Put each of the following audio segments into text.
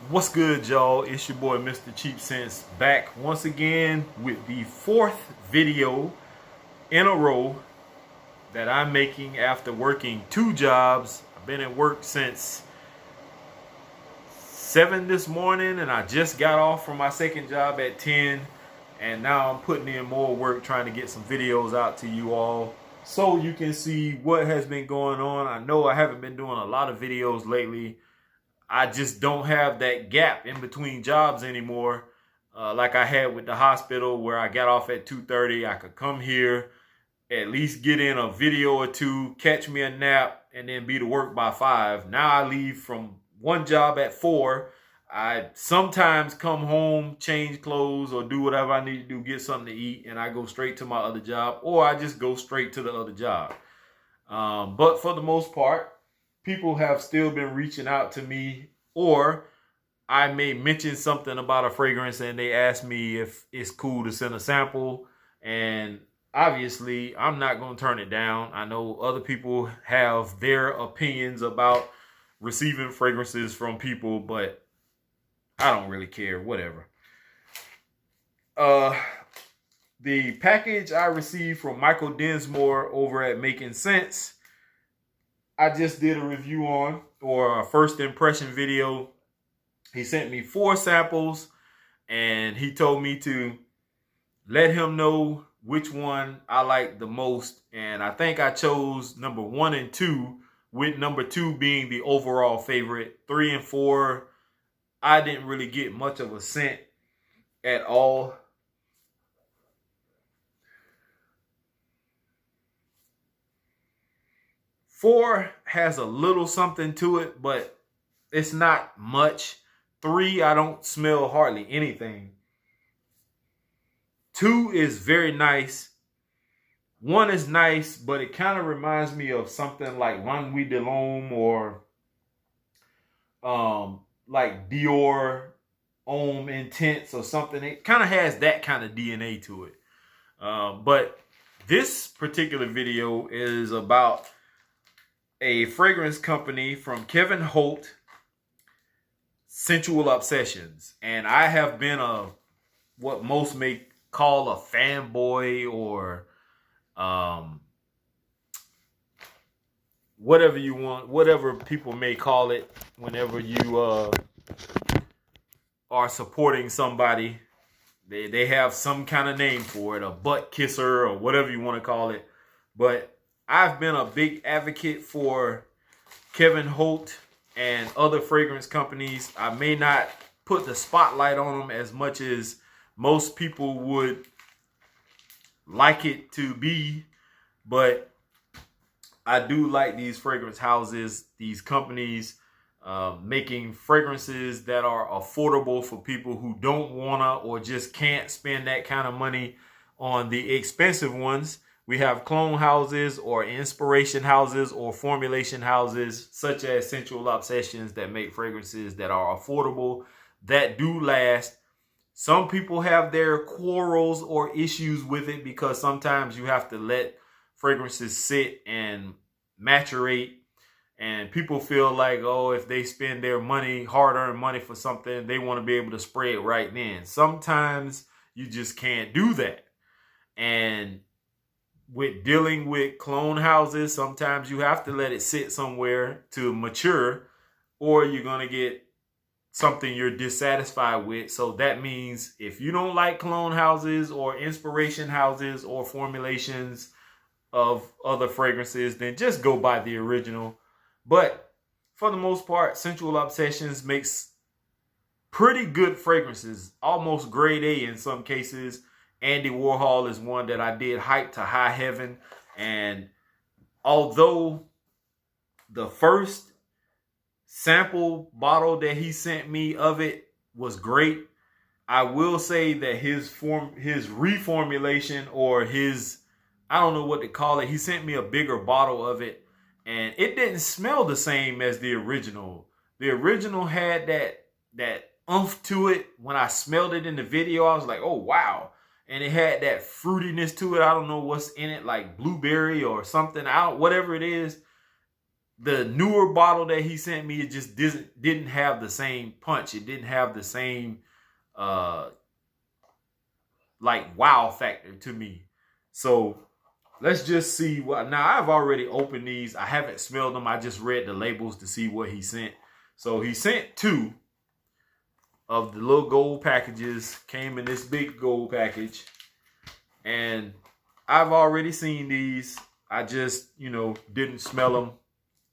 What's good, y'all? It's your boy Mr. Cheap Sense back once again with the fourth video in a row that I'm making after working two jobs. I've been at work since 7 this morning and I just got off from my second job at 10, and now I'm putting in more work trying to get some videos out to you all so you can see what has been going on. I know I haven't been doing a lot of videos lately. I just don't have that gap in between jobs anymore, like I had with the hospital where I got off at 2:30. I could come here, at least get in a video or two, catch me a nap, and then be to work by 5. Now I leave from one job at 4. I sometimes come home, change clothes, or do whatever I need to do, get something to eat, and I go straight to my other job, or I just go straight to the other job. But for the most part, people have still been reaching out to me, or I may mention something about a fragrance and they ask me if it's cool to send a sample. And obviously, I'm not going to turn it down. I know other people have their opinions about receiving fragrances from people, but I don't really care. Whatever. The package I received from Michael Densmore over at Making Sense, I just did a review on, or a first impression video. He sent me 4 samples and he told me to let him know which one I like the most. And I think I chose number 1 and 2, with number 2 being the overall favorite. 3 and 4, I didn't really get much of a scent at all. Four has a little something to it, but it's not much. 3, I don't smell hardly anything. 2 is very nice. 1 is nice, but it kind of reminds me of something like Nuit de l'Homme, or like Dior Homme Intense or something. It kind of has that kind of DNA to it. But this particular video is about a fragrance company from Kevin Holt, Scentual Obsessions. And I have been what most may call a fanboy, or whatever you want, whatever people may call it whenever you are supporting somebody. They have some kind of name for it, a butt kisser or whatever you want to call it. But I've been a big advocate for Kevin Holt and other fragrance companies. I may not put the spotlight on them as much as most people would like it to be, but I do like these fragrance houses, these companies, making fragrances that are affordable for people who don't wanna or just can't spend that kind of money on the expensive ones. We have clone houses or inspiration houses or formulation houses such as Scentual Obsessions that make fragrances that are affordable, that do last. Some people have their quarrels or issues with it because sometimes you have to let fragrances sit and maturate, and people feel like, oh, if they spend their money, hard-earned money for something, they want to be able to spray it right then. Sometimes you just can't do that. And with dealing with clone houses, sometimes you have to let it sit somewhere to mature, or you're going to get something you're dissatisfied with. So that means if you don't like clone houses or inspiration houses or formulations of other fragrances, then just go buy the original. But for the most part, Scentual Obsessions makes pretty good fragrances, almost grade A in some cases. Andy Warhol is one that I did hype to high heaven. And although the first sample bottle that he sent me of it was great, I will say that his reformulation, or his, I don't know what to call it, he sent me a bigger bottle of it, and it didn't smell the same as the original. The original had that oomph to it. When I smelled it in the video, I was like, oh wow. And it had that fruitiness to it. I don't know what's in it, like blueberry or something. Whatever it is. The newer bottle that he sent me, it just didn't have the same punch. It didn't have the same like wow factor to me. So let's just see what. Now I've already opened these. I haven't smelled them. I just read the labels to see what he sent. So he sent 2 of the little gold packages. Came in this big gold package, and I've already seen these. I just, you know, didn't smell them.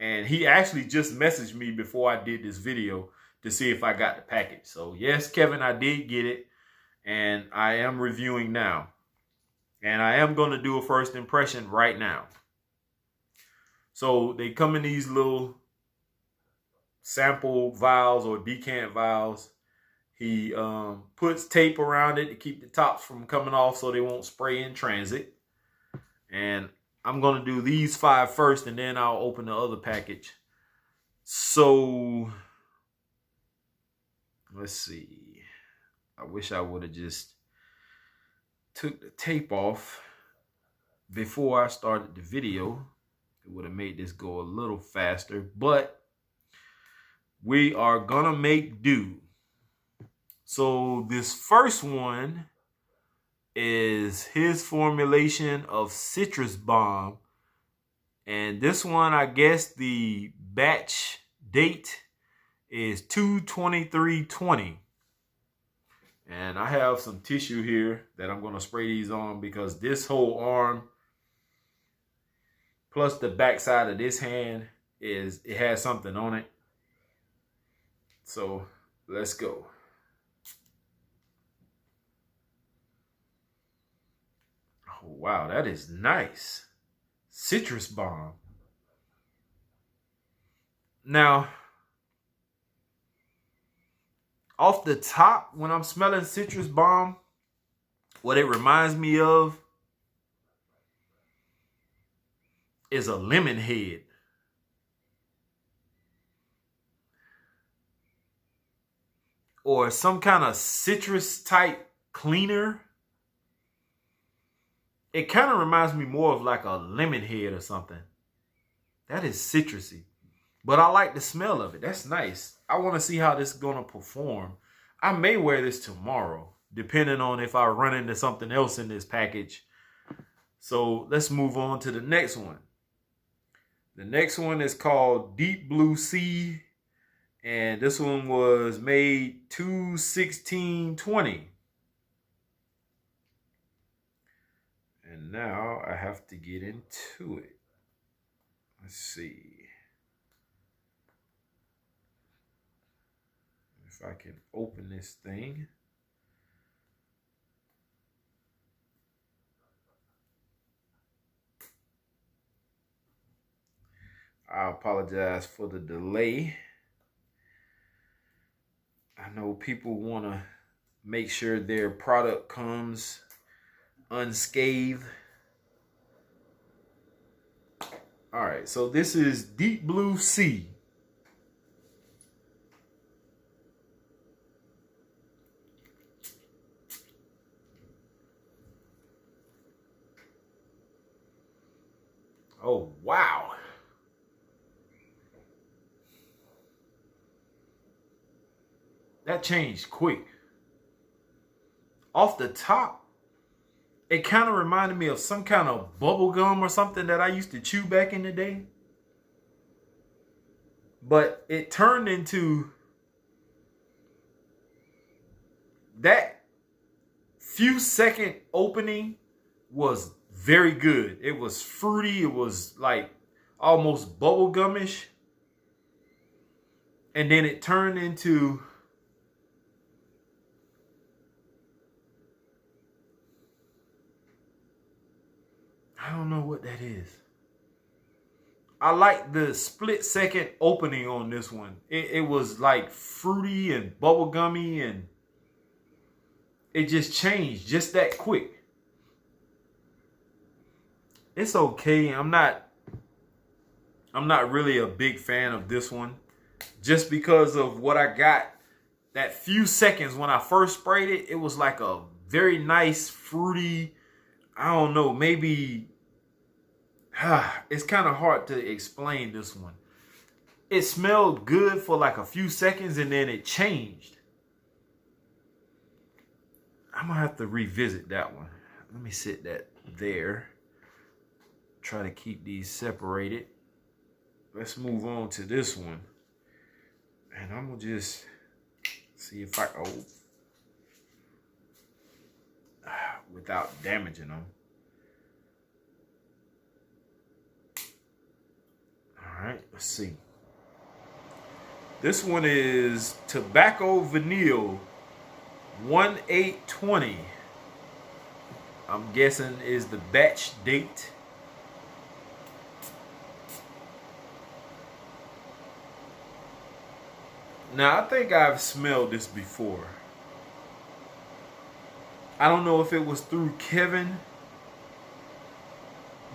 And he actually just messaged me before I did this video to see if I got the package. So yes, Kevin, I did get it. And I am reviewing now. And I am going to do a first impression right now. So they come in these little sample vials or decant vials. He puts tape around it to keep the tops from coming off so they won't spray in transit. And I'm going to do these 5 first, and then I'll open the other package. So let's see. I wish I would have just took the tape off before I started the video. It would have made this go a little faster, but we are gonna make do. So this first one is his formulation of citrus bomb. And this one, I guess the batch date is 2/23/20. And I have some tissue here that I'm going to spray these on, because this whole arm plus the back side of this hand it has something on it. So let's go. Oh, wow, that is nice. Citrus bomb. Now, off the top, when I'm smelling citrus bomb, what it reminds me of is a lemon head. Or some kind of citrus type cleaner. It kind of reminds me more of like a lemon head or something. That is citrusy. But I like the smell of it. That's nice. I want to see how this is going to perform. I may wear this tomorrow, depending on if I run into something else in this package. So let's move on to the next one. The next one is called Deep Blue Sea. And this one was made 2/16/20. And now I have to get into it. Let's see if I can open this thing. I apologize for the delay. I know people want to make sure their product comes unscathed. All right, so this is Deep Blue Sea. Oh, wow. That changed quick. Off the top, it kind of reminded me of some kind of bubble gum or something that I used to chew back in the day. But it turned into that few second opening was very good. It was fruity. It was like almost bubble gumish. And then it turned into I don't know what that is. I like the split second opening on this one. It was like fruity and bubblegummy, and it just changed just that quick. It's okay. I'm not really a big fan of this one, just because of what I got. That few seconds when I first sprayed it, it was like a very nice fruity, I don't know, maybe it's kind of hard to explain this one. it smelled good for like a few seconds and then it changed. I'm gonna have to revisit that one. Let me sit that there. Try to keep these separated. Let's move on to this one. And I'm gonna just see if I, without damaging them. All right, let's see. This one is Tobacco Vanille 1820. I'm guessing is the batch date. Now, I think I've smelled this before. I don't know if it was through Kevin,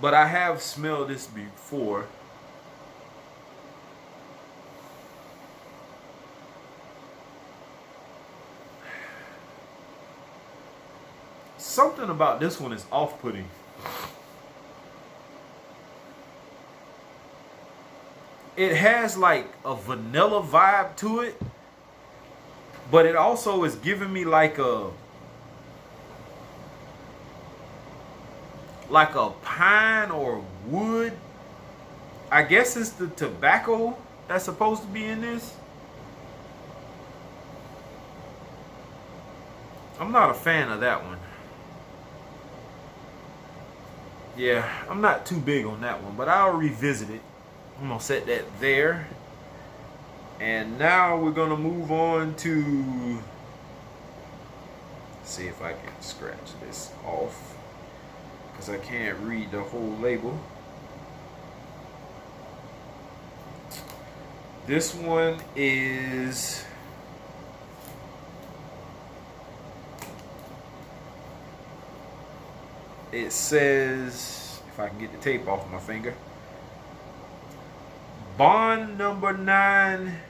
but I have smelled this before. Something about this one is off-putting. It has like a vanilla vibe to it, but it also is giving me like a pine or wood. I guess it's the tobacco that's supposed to be in this. I'm not a fan of that one. Yeah, I'm not too big on that one, but I'll revisit it. I'm gonna set that there. And now we're gonna move on to, see if I can scratch this off, because I can't read the whole label. This one is it says, if I can get the tape off my finger, Bond number 9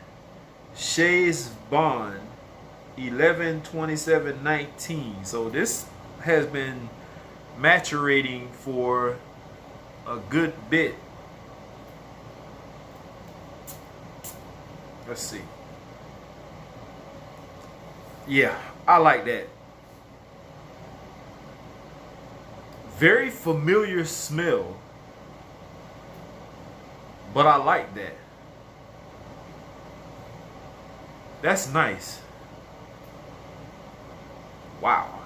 Shays Bond 11/27/19. So this has been maturating for a good bit. Let's see. Yeah, I like that. Very familiar smell, but I like that. That's nice. Wow.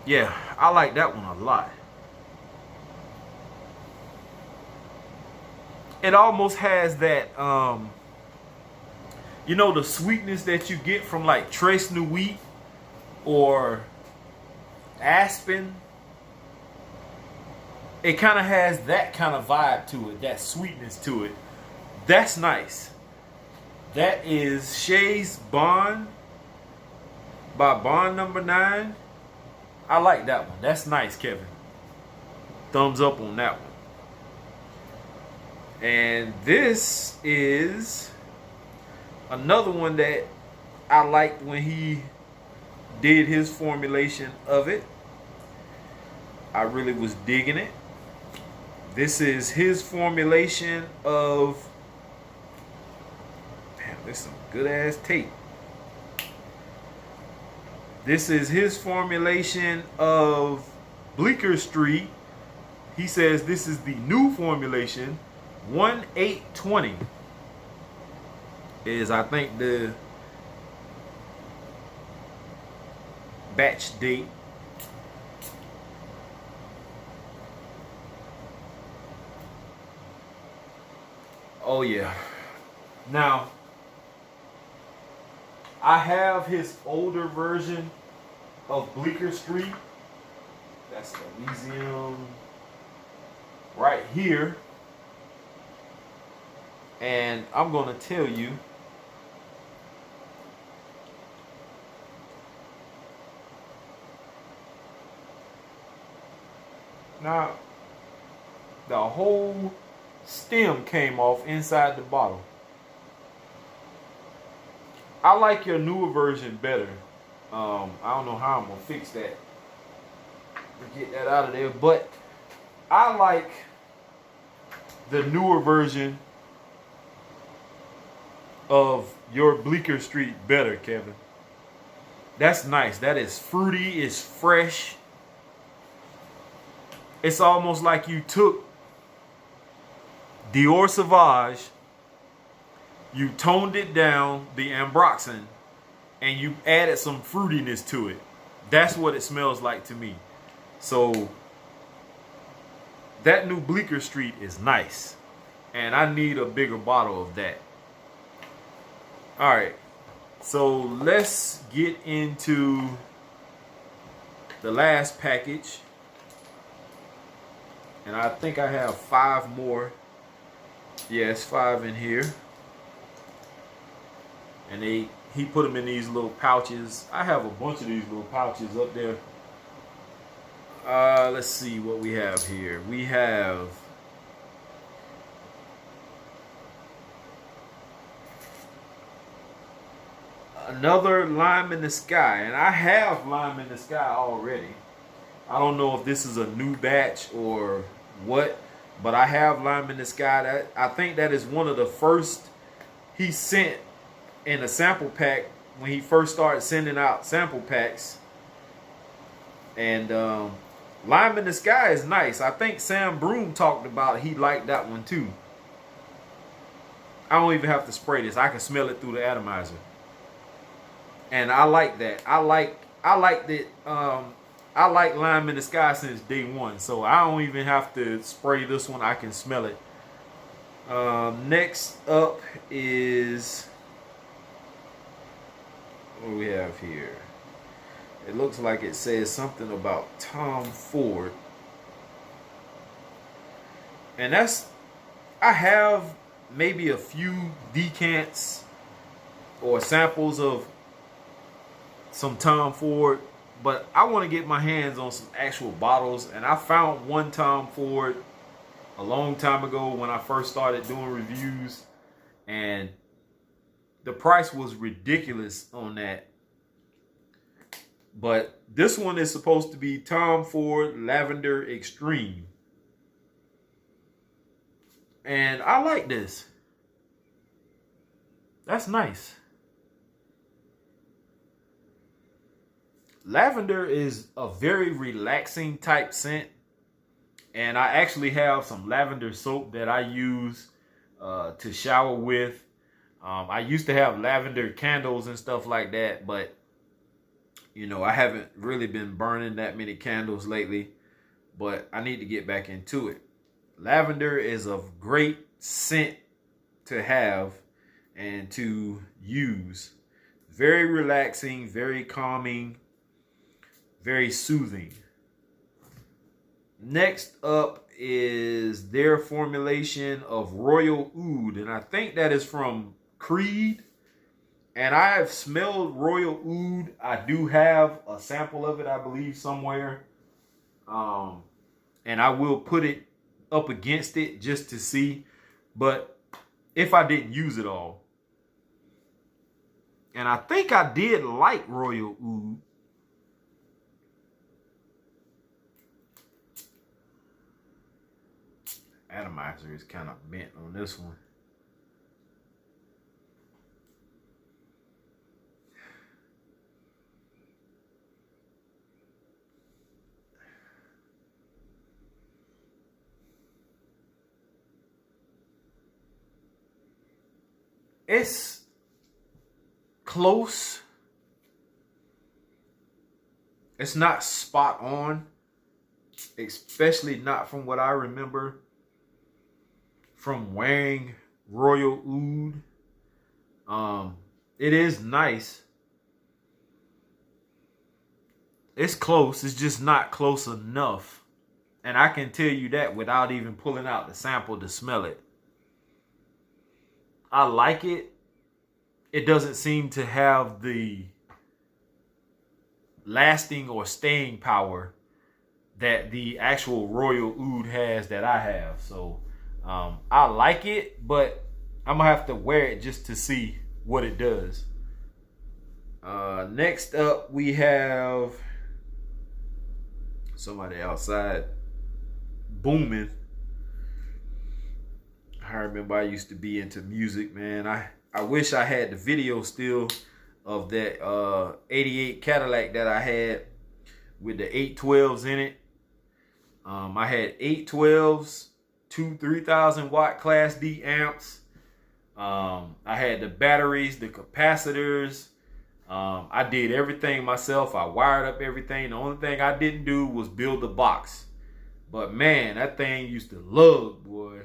Yeah, I like that one a lot. It almost has that, you know, the sweetness that you get from like Tres Nuit or Aspen. It kind of has that kind of vibe to it, that sweetness to it. That's nice. That is Shays Bond by Bond number 9. I like that one. That's nice, Kevin. Thumbs up on that one. And this is another one that I liked when he did his formulation of it. I really was digging it. This is his formulation of, damn, there's some good ass tape. This is his formulation of Bleecker Street. He says this is the new formulation. 1820 is, I think, the batch date. Oh yeah. Now, I have his older version of Bleecker Street. That's Elysium right here. And I'm going to tell you, now, the whole stem came off inside the bottle. I like your newer version better. I don't know how I'm going to fix that to get that out of there, but I like the newer version of your Bleecker Street better, Kevin. That's nice. That is fruity. It's fresh. It's almost like you took Dior Sauvage, you toned it down, the Ambroxan, and you added some fruitiness to it. That's what it smells like to me. So that new Bleecker Street is nice. And I need a bigger bottle of that. All right. So let's get into the last package. And I think I have 5 more. Yes, 5 in here. And he put them in these little pouches. I have a bunch of these little pouches up there. Let's see what we have here. We have another Lime in the Sky. And I have Lime in the Sky already. I don't know if this is a new batch or what, but I have Lime in the Sky. I think that is one of the first he sent in a sample pack when he first started sending out sample packs. And Lime in the Sky is nice. I think Sam Broom talked about it. He liked that one too. I don't even have to spray this. I can smell it through the atomizer. And I like that. I like that. I like Lime in the Sky since day one, so I don't even have to spray this one. I can smell it. Next up is what do we have here? It looks like it says something about Tom Ford, and I have maybe a few decants or samples of some Tom Ford, but I want to get my hands on some actual bottles. And I found one Tom Ford a long time ago when I first started doing reviews, and the price was ridiculous on that. But this one is supposed to be Tom Ford Lavender Extreme, and I like this. That's nice. Lavender is a very relaxing type scent, and I actually have some lavender soap that I use to shower with. I used to have lavender candles and stuff like that, but you know, I haven't really been burning that many candles lately, but I need to get back into it. Lavender is a great scent to have and to use. Very relaxing, very calming, very soothing. Next up is their formulation of Royal Oud, and I think that is from Creed. And I have smelled Royal Oud. I do have a sample of it, I believe, somewhere. And I will put it up against it just to see. But if I didn't use it all. And I think I did like Royal Oud. Atomizer is kind of bent on this one. It's close. It's not spot on, especially not from what I remember from wearing Royal Oud. It is nice. It's close. It's just not close enough. And I can tell you that without even pulling out the sample to smell it. I like it. It doesn't seem to have the lasting or staying power that the actual Royal Oud has that I have. So I like it, but I'm gonna have to wear it just to see what it does. Next up, we have somebody outside booming. I remember I used to be into music, man. I wish I had the video still of that 88 Cadillac that I had with the 812s in it. I had 812s, two 3,000 watt Class D amps. I had the batteries, the capacitors. I did everything myself. I wired up everything. The only thing I didn't do was build the box. But man, that thing used to lug, boy.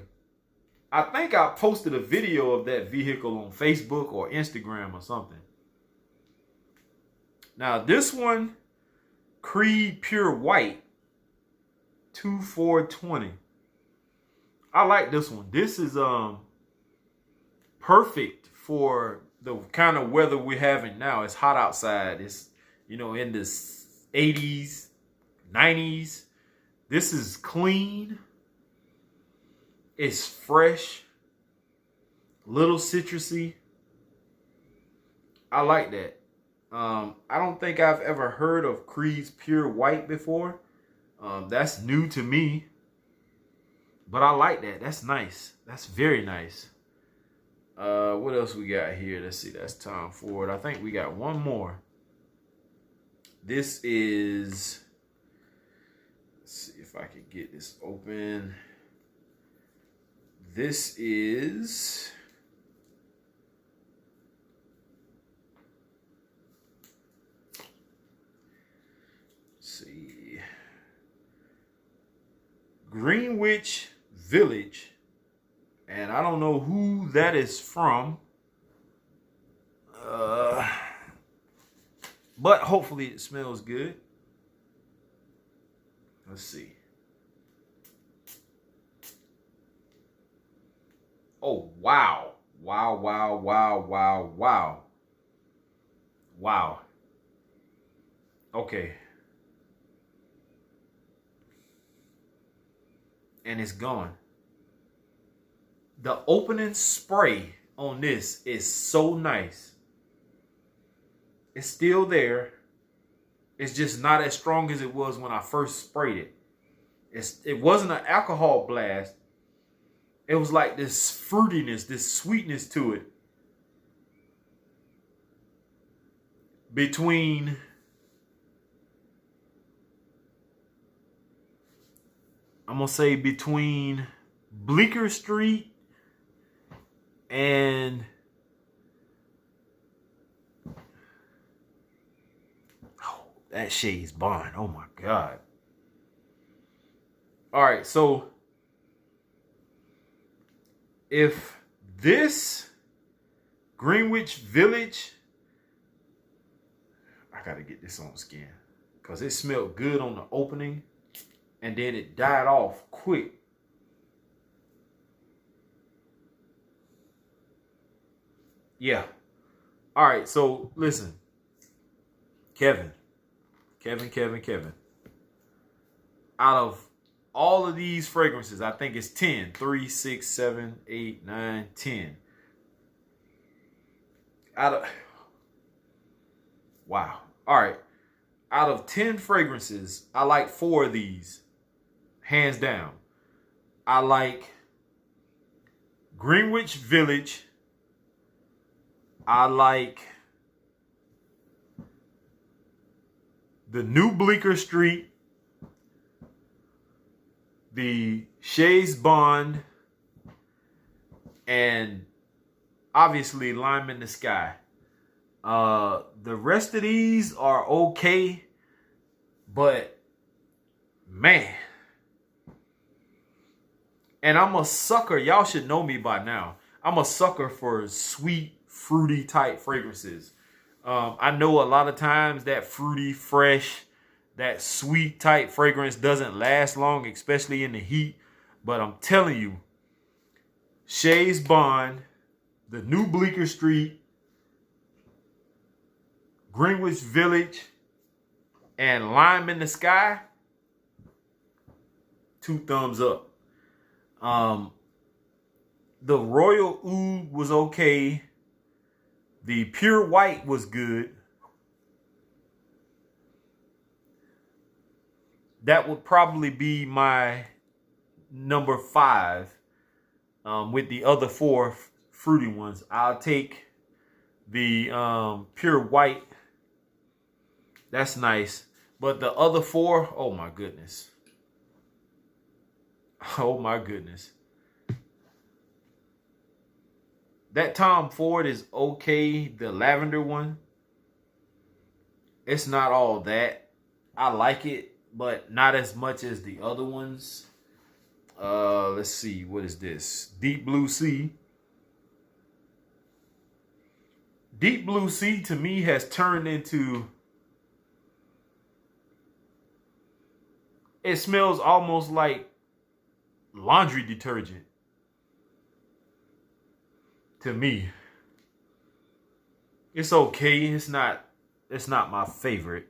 I think I posted a video of that vehicle on Facebook or Instagram or something. Now this one, Creed Pure White, 2420. I like this one. This is perfect for the kind of weather we're having now. It's hot outside. It's, you know, in the 80s, 90s. This is clean. It's fresh. Little citrusy. I like that. I don't think I've ever heard of Creed's Pure White before. That's new to me. But I like that. That's nice. That's very nice. What else we got here? Let's see. That's Tom Ford. I think we got one more. This is... Let's see if I can get this open. This is... Let's see. Greenwich Village. And I don't know who that is from. But hopefully it smells good. Let's see. Oh, wow. Wow, wow, wow, wow, wow. Wow. Okay. And it's gone. The opening spray on this is so nice. It's still there. It's just not as strong as it was when I first sprayed it. It wasn't an alcohol blast. It was like this fruitiness, this sweetness to it. Between I'm going to say between Bleecker Street and that shade's Bond. Oh my God. All right, so if this Greenwich Village, I gotta get this on skin because it smelled good on the opening and then it died off quick. Yeah. All right, so listen. Kevin. Out of all of these fragrances, I think it's 10. 3, 6, 7, 8, 9, 10. Wow. All right. Out of 10 fragrances, I like 4 of these. Hands down. I like Greenwich Village. I like the new Bleecker Street, the Shays Bond, and obviously Lime in the Sky. The rest of these are okay, but man. And I'm a sucker. Y'all should know me by now. I'm a sucker for sweet, fruity type fragrances. I know a lot of times that fruity, fresh, that sweet type fragrance doesn't last long, especially in the heat. But I'm telling you, Shays Bond, the new Bleecker Street, Greenwich Village, and Lime in the Sky, 2 thumbs up. The Royal Oud was okay. The Pure White was good. That would probably be my number 5. with the other 4 fruity ones. I'll take the pure white. That's nice. But the other 4, oh my goodness. Oh my goodness. That Tom Ford is okay. The lavender one, it's not all that. I like it, but not as much as the other ones. Let's see. What is this? Deep Blue Sea. Deep Blue Sea to me has turned into... It smells almost like laundry detergent. To me. It's okay. It's not my favorite.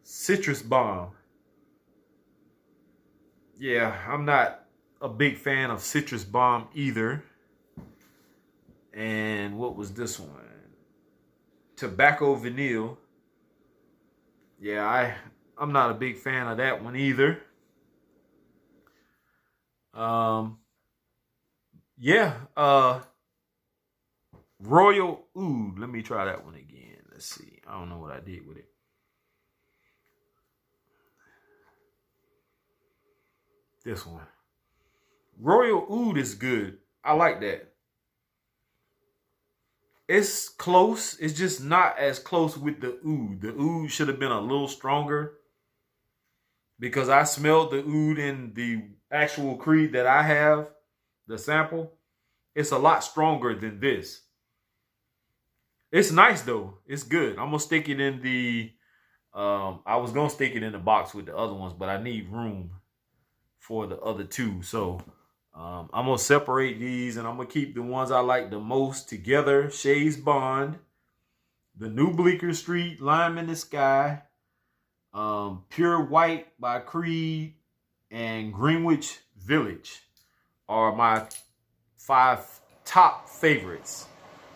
Citrus Bomb. Yeah, I'm not a big fan of Citrus Bomb either. And what was this one? Tobacco Vanille. Yeah, I'm not a big fan of that one either. Royal Oud. Let me try that one again. Let's see. I don't know what I did with it. This one. Royal Oud is good. I like that. It's close. It's just not as close with the oud. The oud should have been a little stronger, because I smelled the oud in the actual Creed that I have, the sample. It's a lot stronger than this. It's nice though. It's good. I'm gonna stick it in the I was gonna stick it in the box with the other ones, but I need room for the other 2. So I'm gonna separate these, and I'm gonna keep the ones I like the most together. Shays Bond, the New Bleecker Street, Lime in the Sky, Pure White by Creed, and Greenwich Village are my 5 top favorites.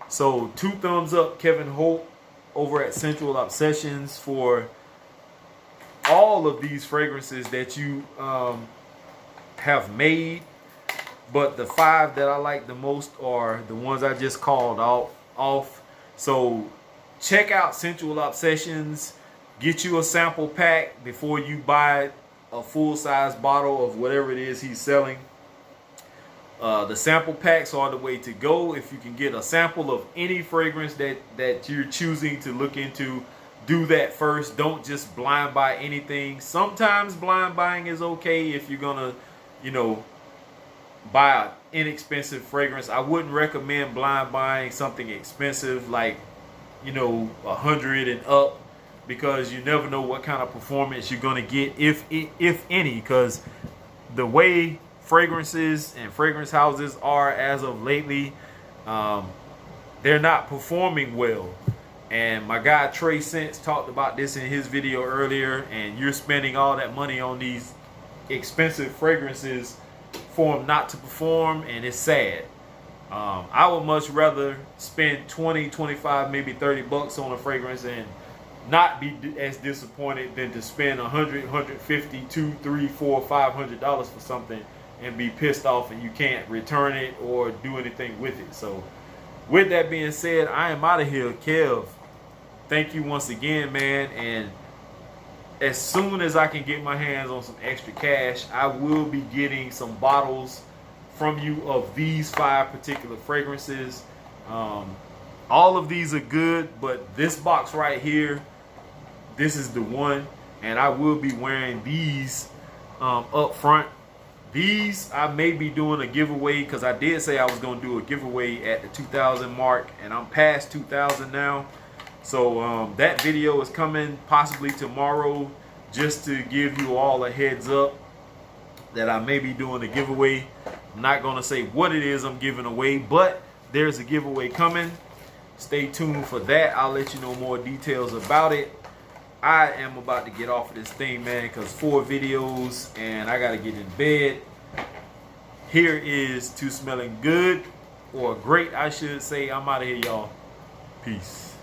So 2 thumbs up, Kevin Holt over at Scentual Obsessions, for all of these fragrances that you have made. But the 5 that I like the most are the ones I just called off. So check out Scentual Obsessions. Get you a sample pack before you buy a full-size bottle of whatever it is he's selling. The sample packs are the way to go. If you can get a sample of any fragrance that you're choosing to look into, do that first. Don't just blind buy anything. Sometimes blind buying is okay if you're gonna, buy an inexpensive fragrance. I wouldn't recommend blind buying something expensive like, $100 and up, because you never know what kind of performance you're gonna get, if any, because the way fragrances and fragrance houses are as of lately, they're not performing well. And my guy Trey Sense talked about this in his video earlier, and you're spending all that money on these expensive fragrances for them not to perform, and it's sad. I would much rather spend 20, 25, maybe 30 bucks on a fragrance and not be as disappointed than to spend 100, 150, 2, 3, 4, $500 for something and be pissed off and you can't return it or do anything with it. So with that being said, I am out of here. Kev, thank you once again, man. And as soon as I can get my hands on some extra cash, I will be getting some bottles from you of these 5 particular fragrances. All of these are good, but this box right here, this is the one. And I will be wearing these up front. These I may be doing a giveaway, because I did say I was going to do a giveaway at the 2,000 mark, and I'm past 2,000 now. So that video is coming possibly tomorrow, just to give you all a heads up that I may be doing a giveaway. I'm not going to say what it is I'm giving away, but there's a giveaway coming. Stay tuned for that. I'll let you know more details about it. I am about to get off of this thing, man, because 4 videos and I got to get in bed. Here is to smelling good, or great, I should say. I'm out of here, y'all. Peace.